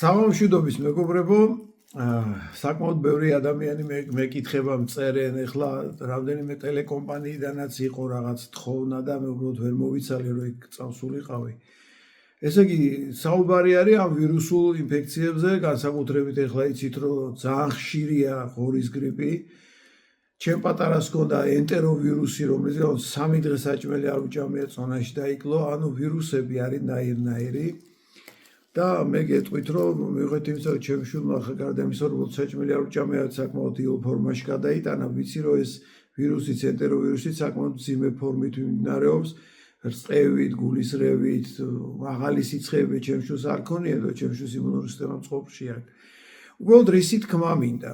სამშვიდობის მეგობრებო, საკმაოდ ბევრი ადამიანი მეკითხება მწერენ, ეხლა რამდენიმე ტელეკომპანიიდანაც იყო რაღაც თხოვნა და მე უბრალოდ ვერ მოვიცალე რომ იქ წავსულიყავი. ესე იგი, საუბარი არის ამ ვირუსულ ინფექციებზე, განსაკუთრებით ეხლა იცით რომ ძალიან ხშირია ღორის გრიპი. ჩემ პატარას ჰქონდა ენტეროვირუსი, რომელიც 3 დღე საჭმელი არ უჭამია წონაში დაიკლო, ანუ ვირუსები არის ნაირ-ნაირი. და მე გეტყვით რომ მივიღეთ იმის რომ ჩემ შვილმა გარდა იმისა რომ საჭმელი არ უჭამია საკმაოდ იოლ ფორმაში გადაიტანა ვიცი რომ ეს ვირუსიც ენტეროვირუსიც საკმაოდ მძიმე ფორმით მიმდინარეობს რწყევით, გულისრევით, მაღალი სიცხეები ჩემ შვილს არ ქონია და ჩემ შვილს იმუნური სისტემა მწყობრში აქვს. უბრალოდ რისი თქმა მინდა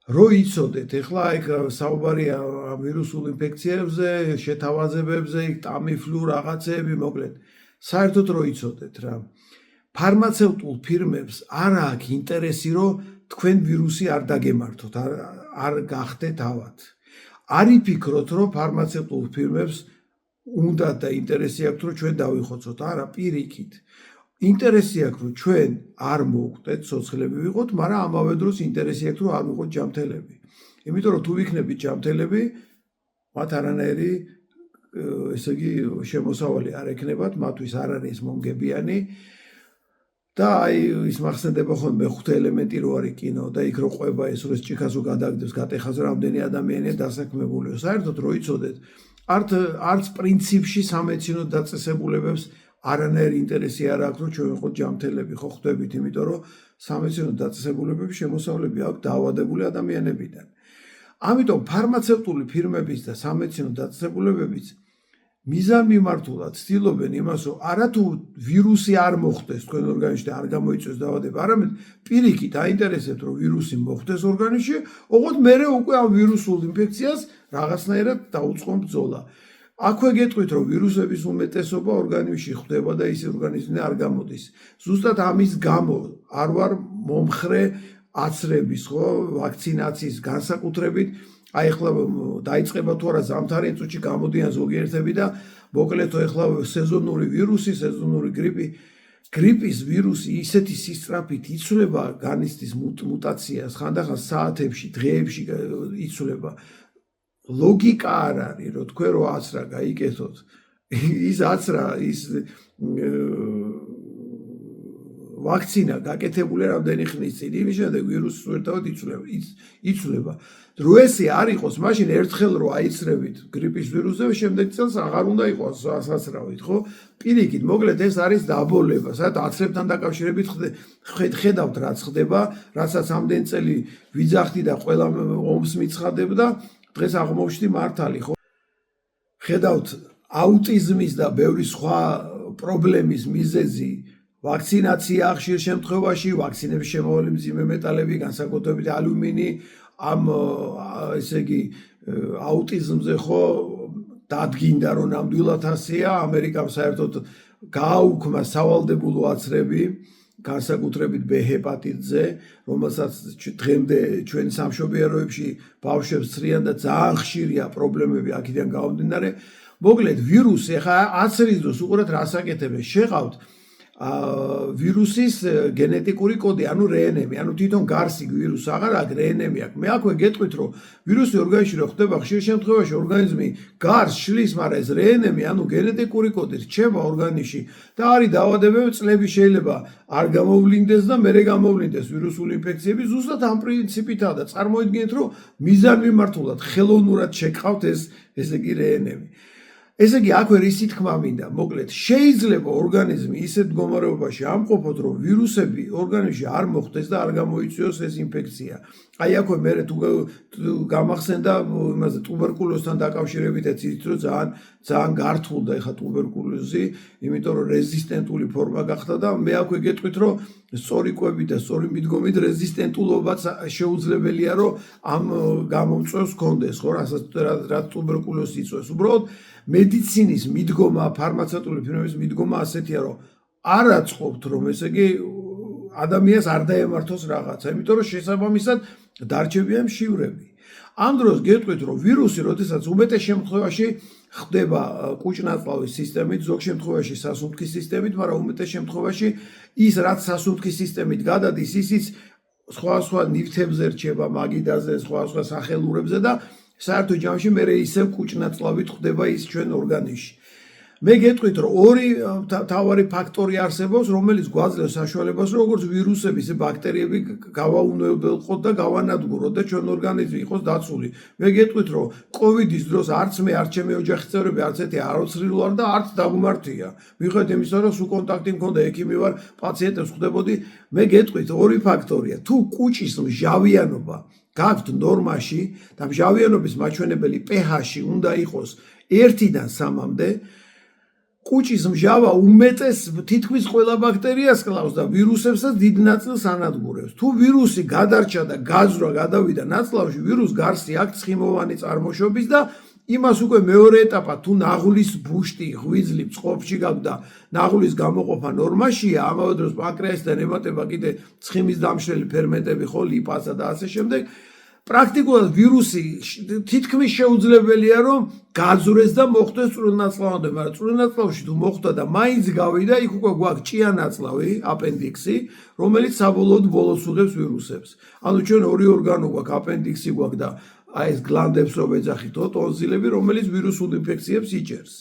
რო იცოდეთ, ეხლა იქ საუბარია ამ ვირუსულ ინფექციებზე, შეთავაზებებზე, იქ ტამიფლუ რაღაცეები მოკლედ. საერთოდ რო იცოდეთ რა ფარმაცევტულ ფირმებს არ აქვს ინტერესი რომ თქვენ ვირუსი არ დაგემართოთ, არ გახდეთ ავად. არ იფიქროთ რომ ფარმაცევტულ ფირმებს უნდა და ინტერესი აქვს რომ ჩვენ დავიხოცოთ, არა პირიქით. ინტერესი აქვს რომ ჩვენ არ მოვხდეთ, ცოცხლები ვიყოთ, მაგრამ ამავე დროს ინტერესი აქვს რომ არ ვიყოთ ჯანმრთელები. იმიტომ რომ თუ ვიქნებით ჯანმრთელები, მათ არანაირი ესე იგი შემოსავალი არ ექნებათ, მათთვის არ არის მომგებიანი. და აი ის მახსენდება ხოლმე მეხუთე ელემენტი რო არის კინო და იქ რო ყვება ეს რო ჭიქასო გადაგდებს გატეხას რამდენი ადამიანია დასაქმებული. საერთოდ რო იცოდეთ, არც პრინციპში სამედიცინო დაწესებულებებს არანაირი ინტერესი არ აქვს რომ ჩვენ ვიყოთ ჯანმრთელები, ხო ხვდებით, იმიტომ რომ სამედიცინო დაწესებულებების შემოსავლები აქვს დაავადებული ადამიანებიდან. ამიტომ ფარმაცევტული ფირმების და სამედიცინო დაწესებულებებიც მიზანმიმართულად ცდილობენ იმას, რომ არათუ ვირუსი არ მოხდეს თქვენ ორგანიზმში და არ გამოიწვიოს დაავადება, არამედ პირიქით აინტერესებთ, რომ ვირუსი მოხდეს ორგანიზმში, ოღონდ მერე უკვე ამ ვირუსულ ინფექციას რაღაცნაირად დაუწყონ ბრძოლა. აქვე გეტყვით, რომ ვირუსების უმეტესობა ორგანიზმში ხდება და ის ორგანიზმიდან არ გამოდის. ზუსტად ამის გამო არ ვარ მომხრე აცრების, ხო, ვაქცინაციის განსაკუთრებით აი ეხლა დაიწყება თუ არა ზამთარი წუთში გამოდიან ზოგიერთები და მოკლედ ეხლა სეზონური ვირუსი, სეზონური გრიპის ვირუსი ისეთი სისწრაფით იცვლება, განიცდის მუტაციას, ხანდახან საათებში, დღეებში იცვლება. ლოგიკა არ არის, რომ თქვენ რო აცრა გაიკეთოთ, ის აცრა, ის ვაქცინა გაკეთებული რამდენი ხნის წინ, იმის შემდეგ ვირუსი უერთოდ იცვლება. რო ესე არ იყოს, მაშინ ერთხელ რო აიცრებით გრიპის ვირუსზე, შემდეგ წელს აღარ უნდა იყოს სასწრავით, ხო? პირიქით, მოკლედ ეს არის დაბოლება, სადაც აცრებთან დაკავშირებით ხედავთ რაც ხდება, რასაც ამდენ წელი ვიძახდი და ყველა ომს მიცხადებდა, დღეს აღმოჩნდი მართალი, ხო? ხედავთ აუტიზმის და ბევრი სხვა პრობლემის მიზეზი ვაქცინაცია ხშირ შემთხვევაში, ვაქცინების შემავალი მძიმე მეტალები, განსაკუთრებით ალუმინი, ამ ესე იგი აუტიზმზე ხო დადგინდა რომ ნამდვილად ასეა, ამერიკამ საერთოდ გააუქმა სავალდებულო აცრები, განსაკუთრებით B ჰეპატიტზე, რომელსაც დღემდე ჩვენ სამშობიაროებში ბავშვებს ცრიან და ძალიან ხშირია პრობლემები აქედან გამომდინარე. მოკლედ ვირუსი ახლა აცრის დროს უყურეთ რას აკეთებენ, შეყავთ ვირუსის გენეტიკური კოდი, ანუ რნმ, ანუ თვითონ გარსი ვირუსს აღარ აქვს, რნმ აქვს. მე აქვე გეტყვით, რომ ვირუსი ორგანიზმში რო ხდება, ხშირ შემთხვევაში ორგანიზმი გარს შლის, მაგრამ ეს რნმ, ანუ გენეტიკური კოდი რჩება ორგანიზმში და არის დაავადებები წლები შეიძლება არ გამოვლინდეს და მერე გამოვლინდეს ვირუსული ინფექციები, ზუსტად ამ პრინციპითაა და წარმოიდგინეთ, რომ მიზანმიმართულად ხელოვნურად შეკავთ ესე იგი რნმ. ესე იგი აქვე რისი თქმა მინდა, მოკლედ შეიძლება ორგანიზმი ისეთ მდგომარეობაში ამყოფოთ, რომ ვირუსები ორგანიზმში არ მოხდეს და არ გამოიწვიოს ეს ინფექცია. აი აქვე მე თუ გამახსენდა იმაზე ტუბერკულოზთან დაკავშირებით იცით რომ ძალიან გართულდა ეხა ტუბერკულოზი, იმიტომ რომ რეზისტენტული ფორმა გახდა და მე აქვე გეტყვით, რომ სწორი კვებით და სწორი მიდგომით რეზისტენტულობაც შეუძლებელია, რომ ამ გამომწვევს გქონდეს, ხო, რაც ტუბერკულოზი იწვევს. უბრალოდ მედიცინის მიდგომა, ფარმაცევტული ფირმების მიდგომა ასეთია, რომ არ აწყობთ, რომ ესე იგი ადამიანს არ დაემართოს რაღაცა, იმიტომ რომ შესაბამისად დარჩებიან მშივრები. ამ დროს გეტყვით, რომ ვირუსი, როდესაც უმეტეს შემთხვევაში ხდება კუჭნაწლავის სისტემით, ზოგ შემთხვევაში სასუნთქის სისტემით, მაგრამ უმეტეს შემთხვევაში ის რაც სასუნთქის სისტემით გადადის, ისიც სხვა ნივთებზე რჩება, მაგიდაზე, სხვა სახელურებზე და საერთო ჯამში მე ისევ კუჭნაწლავით ხდება ის ჩვენ ორგანიზმში. მე გეტყვით, რომ ორი თავარი ფაქტორი არსებობს, რომელიც გვაძლევს საშუალებას, რომ როგორც ვირუსები, ისე ბაქტერიები გავაუნებელყოთ და გავანადგუროთ და ჩვენ ორგანიზმი იყოს დაცული. მე გეტყვით, რომ კოვიდის დროს არც მე, არც ჩემი ოჯახის წევრები არც ერთი არ ოცრილი ვარ და არც დაგმართია. მიუხედავად იმისა, რომ სულ კონტაქტი მქონდა, ექიმი ვარ, პაციენტებს ხვდებოდი, მე გეტყვით, ორი ფაქტორია. თუ კუჭის მჟავიანობა გაქვთ ნორმაში და მჟავიანობის მაჩვენებელი pH-ი უნდა იყოს 1-დან 3-მდე, კუჭის მჟავა უმეტეს თითქმის ყველა ბაქტერიას კლავს და ვირუსებსაც დიდ ნაწილს ანადგურებს. თუ ვირუსი გადარჩა და გაძვრა გადავიდა ნაწლავში, ვირუს გარსი აქვს ცხიმოვანი წარმოშობის და იმას უკვე მეორე ეტაპად თუ ნაღulis ბუშტი, ღვიძლი წყობში გაქვს და ნაღulis გამოყოფა ნორმაშია, ამავე დროს პანკრეასიდან ემატება კიდე ცხიმის დამშრელი ფერმენტები, ხო, ლიპაზა და ასე შემდეგ. პრაქტიკულად ვირუსი თითქმის შეუძლებელია რომ გაძვრეს და მოხვდეს წვრილნაცლავამდე, მაგრამ წვრილნაცლავში თუ მოხვდა და მაინც გავიდა, იქ უკვე გვაქვს ჭიანაწლავი, აპენდიქსი, რომელიც საბოლოოდ ბოლოს უღებს ვირუსებს. ანუ ჩვენ ორი ორგანო გვაქვს, აპენდიქსი გვაქვს და აი ეს გლანდებს რო ვეძახით, ტონზილები, რომელიც ვირუსულ ინფექციებს იჭერს.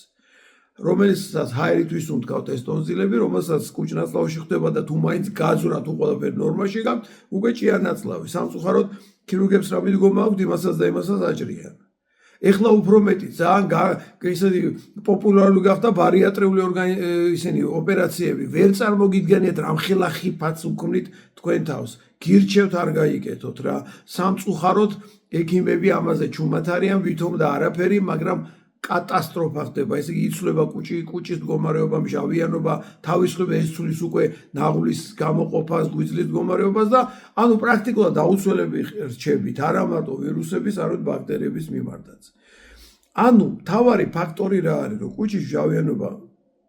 რომელსაც ჰაერით ვისუნთქავთ ეს ტონზილები, რომელსაც კუჭნაწლავში ხდება და თუ მაინც გაძვრა თუ ყველაფერი ნორმაში გაქვთ, უკვე ჭიანაწლავი. სამწუხაროდ ქირურგებს რა მიდგომა აქვთ, იმასაც და იმასაც აჭრიან. ეხლა უფრო მეტი ძალიან ისეთი პოპულარული გახდა ბარიატრიული ისინი ოპერაციები. ვერ წარმოგიდგენიათ რამხელა ხიფაც უქმნით თქვენ თავს. გირჩევთ არ გაიკეთოთ რა. სამწუხაროდ ექიმები ამაზე ჩუმად არიან, ვითომ და არაფერი, მაგრამ კატასტროფა ხდება, ესე იგი იცვლება კუჭის მდგომარეობა, მჟავიანობა, თავისუფლება ეს ცulis უკვე ნაღulis გამოყოფას, ღვიძლის მდგომარეობას და ანუ პრაქტიკულად დაუცველები რჩებით არა მარტო ვირუსების, არამედ ბაქტერიების მიმართაც. ანუ თავარი ფაქტორი რა არის, რომ კუჭის მჟავიანობა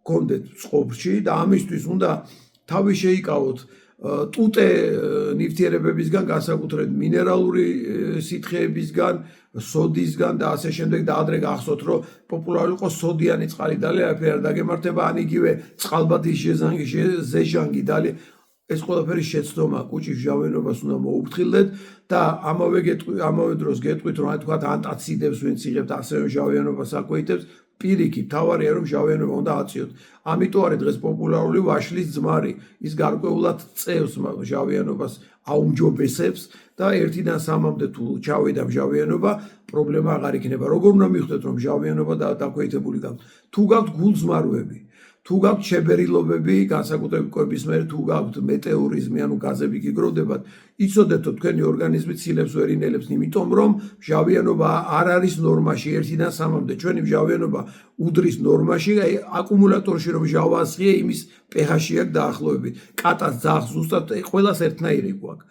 გქონდეთ წყობში და ამისთვის უნდა თავი შეიკავოთ ტუტე ნივთიერებებისგან, განსაკუთრებით მინერალური სითხეებისგან, სოდისგან და ასე შემდეგ და ადრე გახსოვთ, რომ პოპულარული იყო სოდიანი წყალი დალი, არაფერი არ დაგემართება, ან იგივე წყალბადის ზეჟანგი დალი. ეს ყველაფერი შეცდომა კუჭის მჟავიანობას უნდა მოუფრთხილდეთ და ამავე დროს გეტყვით, რომ აი თქვა ანტაციდებს ვინც იღებთ, ასევე მჟავიანობას აკვეითებს, პირიქით, თავარია რომ მჟავიანობა უნდა აწიოთ. ამიტომ არის დღეს პოპულარული ვაშლის ძმარი. ის გარკვეულად წევს მჟავიანობას აუმჯობესებს და 1-დან 3-მდე თუ ჩავიდა მჟავიანობა, პრობლემა აღარ იქნება. როგორ უნდა მივხვდეთ, რომ მჟავიანობა დაქვეითებული გაქვთ? თუ გაქვთ გულძმარვები, თუ გაქვთ შებერილობები, განსაკუთრებით კვების მერე, თუ გაქვთ მეტეორიზმი, ანუ გაზები გიგროვდებათ, იცოდეთ, რომ თქვენი ორგანიზმი ცილებს ვერ ინელებს, იმიტომ რომ მჟავიანობა არ არის ნორმაში 1-დან 3-მდე. ჩვენი მჟავიანობა უდრის ნორმაში, აი აკუმულატორში რომ მჟავასხია, იმის pH-ი აქვს დაახლოებით. კატას ძაღლს ზუსტად ყველას ერთნაირი გვაქვს.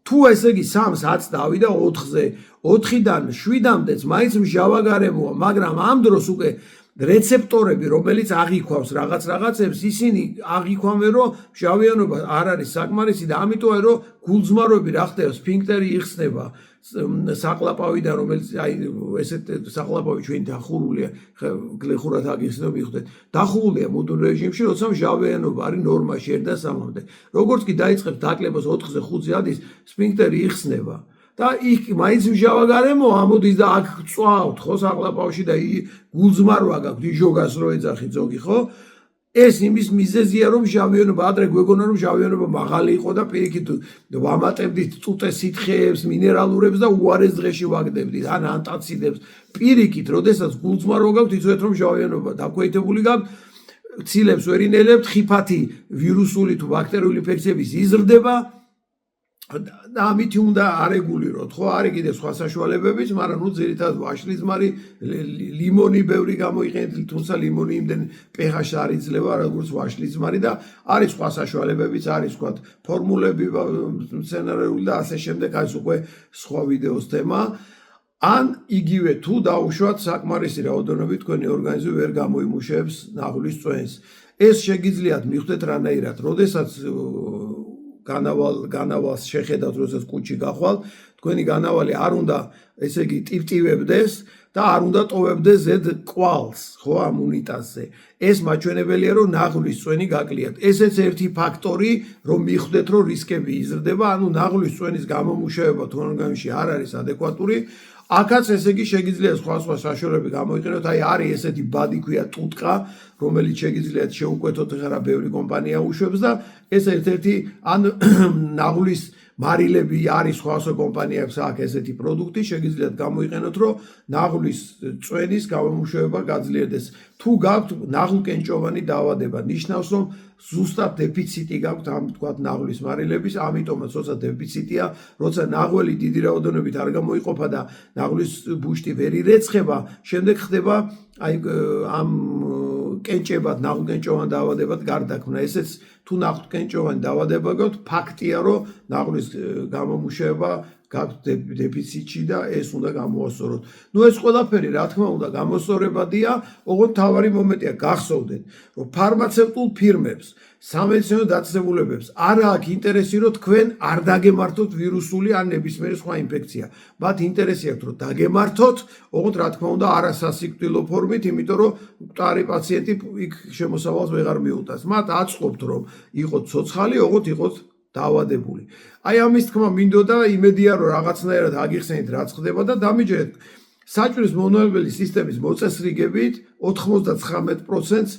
თუ ესე იგი 3-ს 10 დავიდა 4-ზე, 4-დან 7-მდეც მაინც მჟავა გარემოა, მაგრამ ამ დროს უკვე რეცეპტორები, რომელიც აღიქვავს რაღაცებს, ისინი აღიქვამენ, რომ მჟავიანობა არ არის საკმარისი და ამიტომ რომ გულძმარვები რა ხდება, სფინქტერი იხსნება საყლაპავიდან, რომელიც აი ესეთ საყლაპავი ჩვენი დახურულია, გლეხურად აგიხსნებ მიხვდეთ. დახურულია მუდმივ რეჟიმში, როცა მჟავიანობა არის ნორმაში 1-დან 3-მდე. როგორც კი დაიწყებს დაკლებას 4-ზე 5-ზე ადის, სფინქტერი იხსნება. და იქ მაინც მჟავა გარემო ამოდის და აქ წვავთ ხო საყლაპავში და გულძმარვა გაქვთ იჟოგას რო ეძახით ზოგი ხო ეს იმის მიზეზია რომ მჟავიანობა ადრე გვეგონა რომ მჟავიანობა მაღალი იყო და პირიქით ვამატებდით ტუტე სითხეებს მინერალურებს და უარეს დღეში ვაგდებდით ან ანტაციდებს პირიქით როდესაც გულძმარვა გაქვთ იცოდეთ რომ მჟავიანობა დაქვეითებული გაქვთ ცილებს ვერ ინელებთ ხიფათი ვირუსული თუ ბაქტერიული ინფექციების იზრდება და ამით უნდა არეგულიროთ, ხო, არის კიდე სხვა საშუალებებიც, მაგრამ ნუ ძირითადად ვაშლიზმარი, ლიმონი ბევრი გამოიყენეთ, თუმცა ლიმონი იმდენ pH-ს არ იძლევა, როგორც ვაშლიზმარი და არის სხვა საშუალებებიც, არის თქვა ფორმულები, სცენარიული და ასე შემდეგ, არის უკვე სხვა ვიდეოს თემა. ან იგივე თუ დაუშვათ საკმარისი რაოდენობით თქვენი ორგანიზმი ვერ გამოიმუშავებს ნაღulis წვენს. ეს შეგიძლიათ მივხვდეთ რანაირად, როდესაც განავალს შეხედავთ, როდესაც კუჭი გახვალ, თქვენი განავალი არ უნდა ესე იგი ტივტივებდეს და არ უნდა ტოვებდეს ზედ კვალს, ხო, ამ უნიტაზზე. ეს მაჩვენებელია, რომ ნაღლის წვენი გაკლიათ. ესეც ერთი ფაქტორი, რომ მიხვდეთ, რომ რისკები იზრდება, ანუ ნაღლის წვენის გამომუშავება თუ ორგანიზმში არ არის ადეკვატური. აქაც ესე იგი შეგიძლიათ სხვა საშუალებები გამოიყენოთ, აი არის ესეთი ბადი ქვია ტუტყა, რომელიც შეგიძლიათ შეუკვეთოთ, ხარა ბევრი კომპანია უშვებს და ეს ერთ-ერთი ან ნაღლის მარილები არის სხვა კომპანიებს აქვს ესეთი პროდუქტი, შეგიძლიათ გამოიყენოთ, რომ ნაღლის წვენის გამომუშავება გაძლიერდეს. თუ გაქვთ ნაღლკენჭოვანი დაავადება, ნიშნავს, რომ ზუსტად დეფიციტი გაქვთ ამ თქვათ ნაღლის მარილების, ამიტომაც როცა დეფიციტია, როცა ნაღველი დიდი რაოდენობით არ გამოიყოფა და ნაღლის ბუშტი ვერ ირეცხება, შემდეგ ხდება აი ამ კენჭებად, ნაღლკენჭოვან დაავადებად გარდაქმნა. ესეც თუ ნაღლკენჭოვანი დაავადება გაქვთ, ფაქტია, რომ ნაღლის გამომუშავება გაქვთ დეფიციტში და ეს უნდა გამოასწოროთ. ნუ ეს ყველაფერი რა თქმა უნდა გამოსწორებადია, ოღონდ თავარი მომენტია გახსოვდეთ, რომ ფარმაცევტულ ფირმებს, სამედიცინო დაწესებულებებს არ აქვს ინტერესი, რომ თქვენ არ დაგემართოთ ვირუსული ან ნებისმიერი სხვა ინფექცია. მათ ინტერესი აქვს, რომ დაგემართოთ, ოღონდ რა თქმა უნდა არასასიკვდილო ფორმით, იმიტომ რომ მკვდარი პაციენტი იქ შემოსავალს ვეღარ მიუტანს. მათ აწყობთ, რომ იყოთ ცოცხალი, ოღონდ იყოთ დაავადებული. აი ამის თქმა მინდოდა, იმედია რომ რაღაცნაირად აგიხსენით რაც ხდება და დამიჯერეთ საჭმლის მომნელებელი სისტემის მოწესრიგებით 99%-ს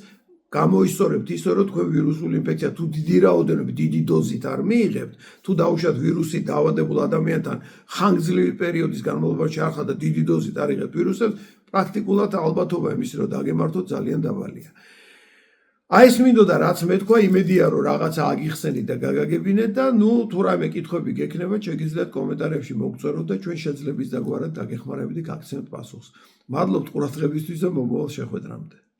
გამოისწორებთ ისე რომ თქვენ ვირუსული ინფექცია თუ დიდი რაოდენობით, დიდი დოზით არ მიიღებთ, თუ დაუშვათ ვირუსი დაავადებულ ადამიანთან ხანგრძლივი პერიოდის განმავლობაში არ ხარ და დიდი დოზით არ იღებთ ვირუსებს, პრაქტიკულად ალბათობა იმის რომ დაგემართოთ ძალიან დაბალია. აი ეს მინდოდა რაც მეთქვა, იმედია რომ რაღაცა აგიხსენით და გაგაგებინეთ და ნუ თუ რაიმე კითხვები გექნება, შეგიძლიათ კომენტარებში მოგწეროთ და ჩვენ შეძლებს დაგვარად დაგეხმარებით და გაგცემთ პასუხს. მადლობთ ყურადღებისთვის და მომავალ შეხვედრამდე.